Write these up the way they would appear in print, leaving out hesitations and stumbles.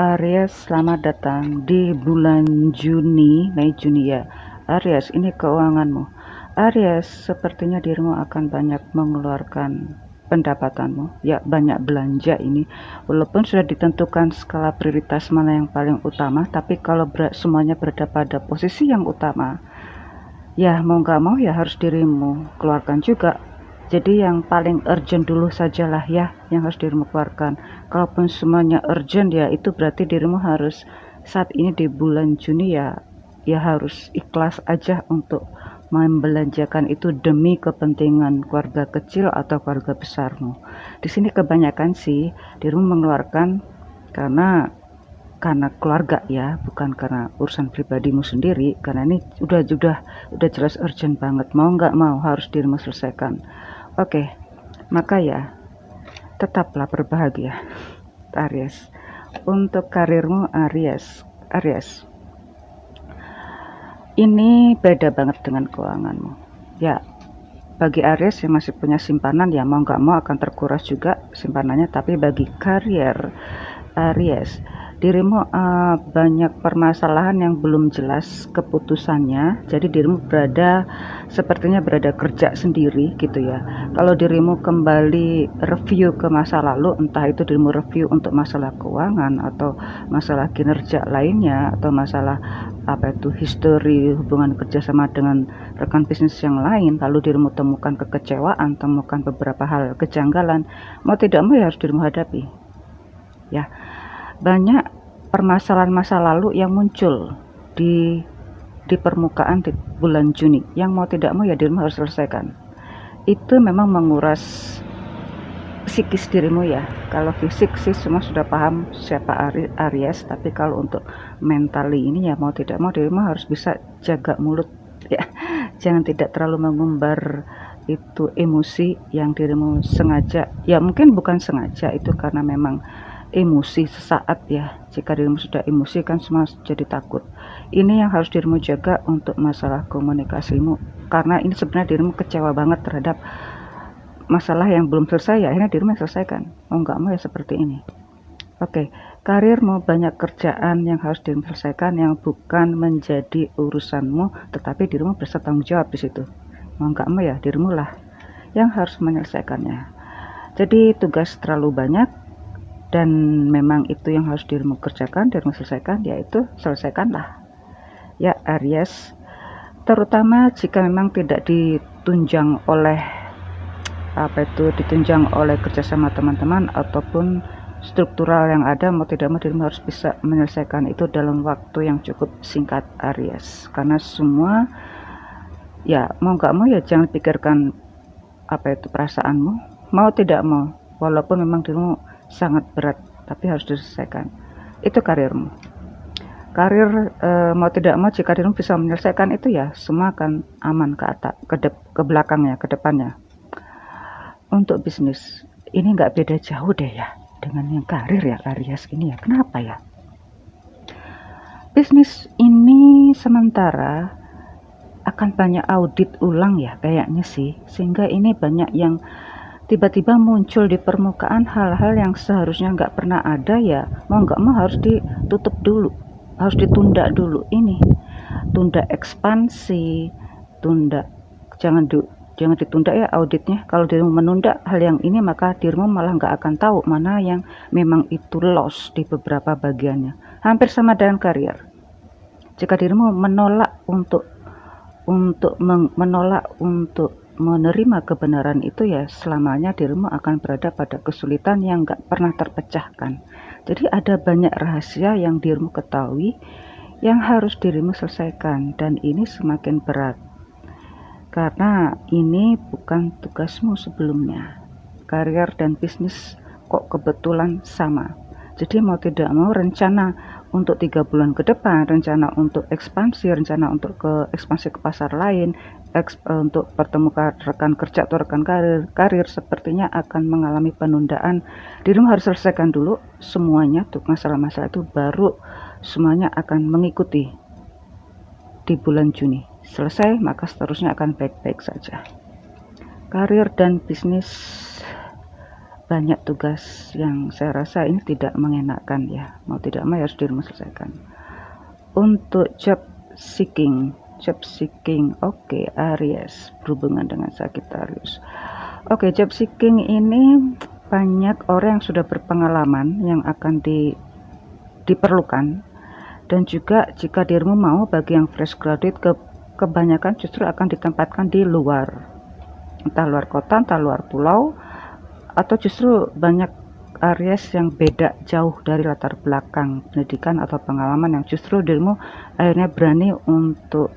Aries, selamat datang di bulan Mei Juni ya. Aries, ini keuanganmu. Aries, sepertinya dirimu akan banyak mengeluarkan pendapatanmu. Ya, banyak belanja ini. Walaupun sudah ditentukan skala prioritas mana yang paling utama, tapi kalau semuanya berada pada posisi yang utama, ya mau nggak mau ya harus dirimu keluarkan juga. Jadi yang paling urgent dulu sajalah ya yang harus dirimu keluarkan. Kalaupun semuanya urgent ya itu berarti dirimu harus saat ini di bulan Juni ya harus ikhlas aja untuk membelanjakan itu demi kepentingan keluarga kecil atau keluarga besarmu. Di sini kebanyakan sih dirimu mengeluarkan karena keluarga ya, bukan karena urusan pribadimu sendiri, karena ini udah jelas urgent banget, mau nggak mau harus dirimu selesaikan. Oke, maka ya tetaplah berbahagia, Aries. Untuk karirmu, Aries, ini beda banget dengan keuanganmu. Ya, bagi Aries yang masih punya simpanan ya mau nggak mau akan terkuras juga simpanannya, tapi bagi karier Aries, dirimu banyak permasalahan yang belum jelas keputusannya, jadi dirimu sepertinya berada kerja sendiri gitu ya. Kalau dirimu kembali review ke masa lalu, entah itu dirimu review untuk masalah keuangan atau masalah kinerja lainnya atau masalah history hubungan kerjasama dengan rekan bisnis yang lain, lalu dirimu temukan kekecewaan, temukan beberapa hal kejanggalan, mau tidak mau ya harus dirimu hadapi ya. Banyak permasalahan masa lalu yang muncul di permukaan di bulan Juni yang mau tidak mau ya dirimu harus selesaikan. Itu memang menguras psikis dirimu ya. Kalau fisik sih semua sudah paham siapa Aries, tapi kalau untuk mentally ini ya mau tidak mau dirimu harus bisa jaga mulut ya. Jangan tidak terlalu mengumbar itu emosi yang dirimu sengaja, ya mungkin bukan sengaja, itu karena memang emosi sesaat ya. Jika dirimu sudah emosi kan semua jadi takut. Ini yang harus dirimu jaga untuk masalah komunikasimu, karena ini sebenarnya dirimu kecewa banget terhadap masalah yang belum selesai ya akhirnya dirimu selesaikan, mau nggak mau ya seperti ini. Oke, karirmu banyak kerjaan yang harus dirimu selesaikan yang bukan menjadi urusanmu, tetapi dirimu berserta tanggung jawab di situ. Mau nggak mau ya dirimu lah yang harus menyelesaikannya. Jadi tugas terlalu banyak, dan memang itu yang harus dirimu kerjakan, dirimu selesaikan, yaitu selesaikanlah ya Aries. Terutama jika memang tidak ditunjang oleh kerjasama teman-teman ataupun struktural yang ada, mau tidak mau dirimu harus bisa menyelesaikan itu dalam waktu yang cukup singkat Aries. Karena semua ya mau nggak mau ya jangan pikirkan perasaanmu, mau tidak mau, walaupun memang dirimu sangat berat tapi harus diselesaikan. Itu karirmu. Karir mau tidak mau jika dirimu bisa menyelesaikan itu ya semua akan aman ke belakangnya, ke depannya. Untuk bisnis ini nggak beda jauh deh ya dengan yang karir ya Aries ini ya. Kenapa ya? Bisnis ini sementara akan banyak audit ulang ya kayaknya sih, sehingga ini banyak yang tiba-tiba muncul di permukaan hal-hal yang seharusnya nggak pernah ada ya, mau nggak mau harus ditutup dulu, harus ditunda dulu. Ini tunda ekspansi, jangan ditunda ya auditnya. Kalau dirimu menunda hal yang ini, maka dirimu malah nggak akan tahu mana yang memang itu loss di beberapa bagiannya. Hampir sama dengan karier. Jika dirimu menolak untuk menerima kebenaran itu ya selamanya dirimu akan berada pada kesulitan yang gak pernah terpecahkan. Jadi ada banyak rahasia yang dirimu ketahui yang harus dirimu selesaikan, dan ini semakin berat karena ini bukan tugasmu sebelumnya. Karier dan bisnis kok kebetulan sama. Jadi mau tidak mau rencana untuk 3 bulan ke depan, rencana untuk ekspansi, rencana untuk ekspansi ke pasar lain, untuk bertemu rekan kerja atau rekan karir sepertinya akan mengalami penundaan. Dirimu harus selesaikan dulu semuanya tuh masalah-masalah itu, baru semuanya akan mengikuti di bulan Juni. Selesai maka seterusnya akan baik-baik saja. Karir dan bisnis banyak tugas yang saya rasa ini tidak mengenakan ya, mau tidak mau harus dirimu selesaikan. Untuk job seeking, oke, Aries berhubungan dengan Sagittarius. Oke, job seeking ini banyak orang yang sudah berpengalaman yang akan diperlukan, dan juga jika dirimu mau, bagi yang fresh graduate, kebanyakan justru akan ditempatkan di luar, entah luar kota, entah luar pulau, atau justru banyak Aries yang beda jauh dari latar belakang pendidikan atau pengalaman, yang justru dirimu akhirnya berani untuk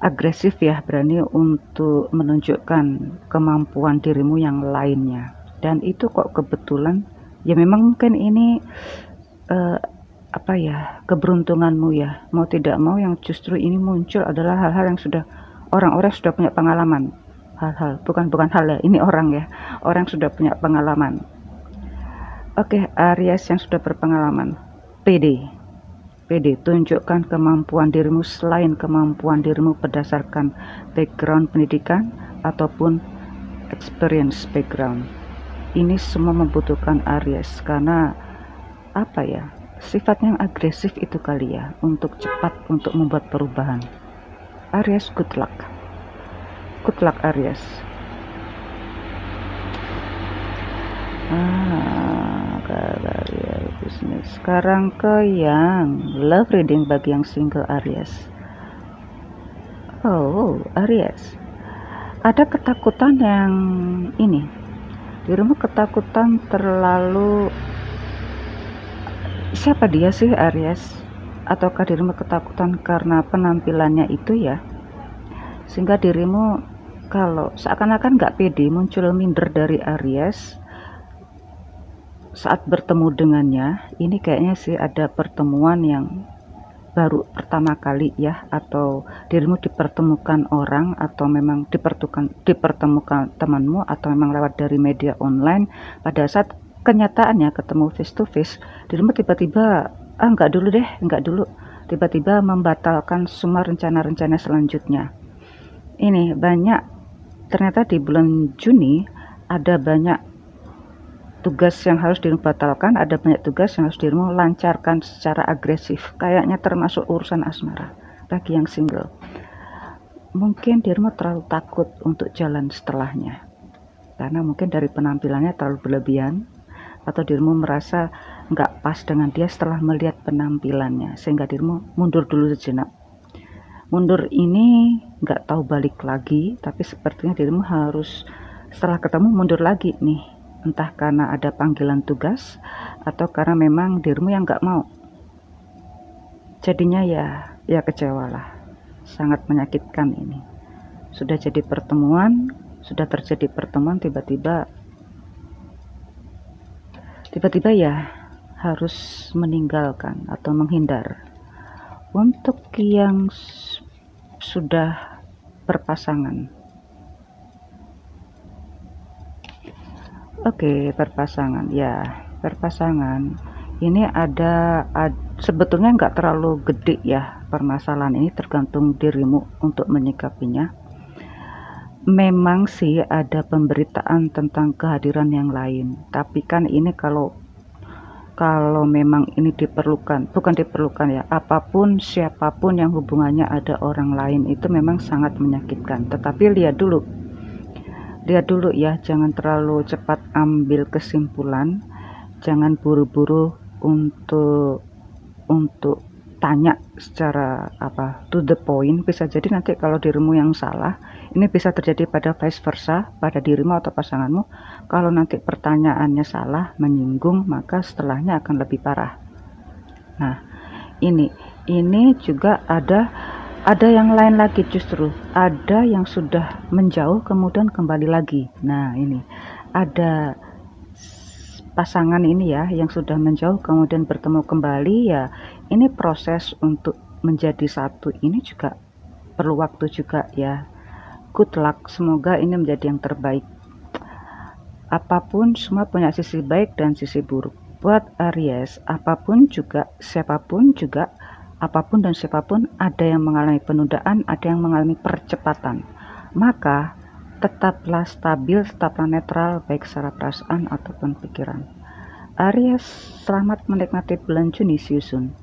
agresif ya, berani untuk menunjukkan kemampuan dirimu yang lainnya. Dan itu kok kebetulan ya, memang mungkin ini apa ya, keberuntunganmu ya, mau tidak mau, yang justru ini muncul adalah hal-hal yang sudah orang-orang sudah punya pengalaman. Hal-hal bukan hal ya, ini orang ya, orang sudah punya pengalaman. Oke, Aries yang sudah berpengalaman, pede, tunjukkan kemampuan dirimu selain kemampuan dirimu berdasarkan background pendidikan ataupun experience background. Ini semua membutuhkan Aries, karena apa ya, sifat yang agresif itu kali ya, untuk cepat untuk membuat perubahan. Aries, good luck Aries. Karir, bisnis. Sekarang ke yang love reading bagi yang single Aries. Oh, Aries, ada ketakutan yang ini, dirimu ketakutan terlalu, siapa dia sih Aries? Ataukah dirimu ketakutan karena penampilannya itu ya, sehingga dirimu kalau seakan-akan gak pede, muncul minder dari Aries saat bertemu dengannya. Ini kayaknya sih ada pertemuan yang baru pertama kali ya, atau dirimu dipertemukan orang, atau memang dipertemukan temanmu, atau memang lewat dari media online. Pada saat kenyataannya ketemu face to face, dirimu tiba-tiba enggak dulu, tiba-tiba membatalkan semua rencana-rencana selanjutnya. Ini banyak, ternyata di bulan Juni ada banyak tugas yang harus dirimu batalkan, ada banyak tugas yang harus dirimu lancarkan secara agresif, kayaknya termasuk urusan asmara. Bagi yang single, mungkin dirimu terlalu takut untuk jalan setelahnya, karena mungkin dari penampilannya terlalu berlebihan, atau dirimu merasa nggak pas dengan dia setelah melihat penampilannya, sehingga dirimu mundur dulu sejenak. Mundur ini nggak tahu balik lagi, tapi sepertinya dirimu harus setelah ketemu mundur lagi nih, entah karena ada panggilan tugas atau karena memang dirimu yang nggak mau. Jadinya ya kecewalah, sangat menyakitkan ini. Sudah terjadi pertemuan, tiba-tiba ya harus meninggalkan atau menghindar. Untuk yang sudah berpasangan, oke, berpasangan ini ada sebetulnya nggak terlalu gede ya permasalahan ini, tergantung dirimu untuk menyikapinya. Memang sih ada pemberitaan tentang kehadiran yang lain, tapi kan ini kalau memang ini bukan diperlukan ya, apapun siapapun yang hubungannya ada orang lain itu memang sangat menyakitkan. Tetapi lihat dulu ya, jangan terlalu cepat ambil kesimpulan, jangan buru-buru untuk tanya secara to the point. Bisa jadi nanti kalau dirimu yang salah, ini bisa terjadi pada vice versa, pada dirimu atau pasanganmu. Kalau nanti pertanyaannya salah, menyinggung, maka setelahnya akan lebih parah. Nah, ini juga ada yang lain lagi, justru ada yang sudah menjauh kemudian kembali lagi. Nah, ini ada pasangan ini ya, yang sudah menjauh kemudian bertemu kembali ya. Ini proses untuk menjadi satu ini juga perlu waktu juga ya. Good luck, semoga ini menjadi yang terbaik. Apapun semua punya sisi baik dan sisi buruk. Buat Aries, apapun dan siapapun, ada yang mengalami penundaan, ada yang mengalami percepatan. Maka Tetaplah stabil, tetaplah netral, baik secara perasaan ataupun pikiran. Aries, selamat menikmati bulan Juni, see you soon.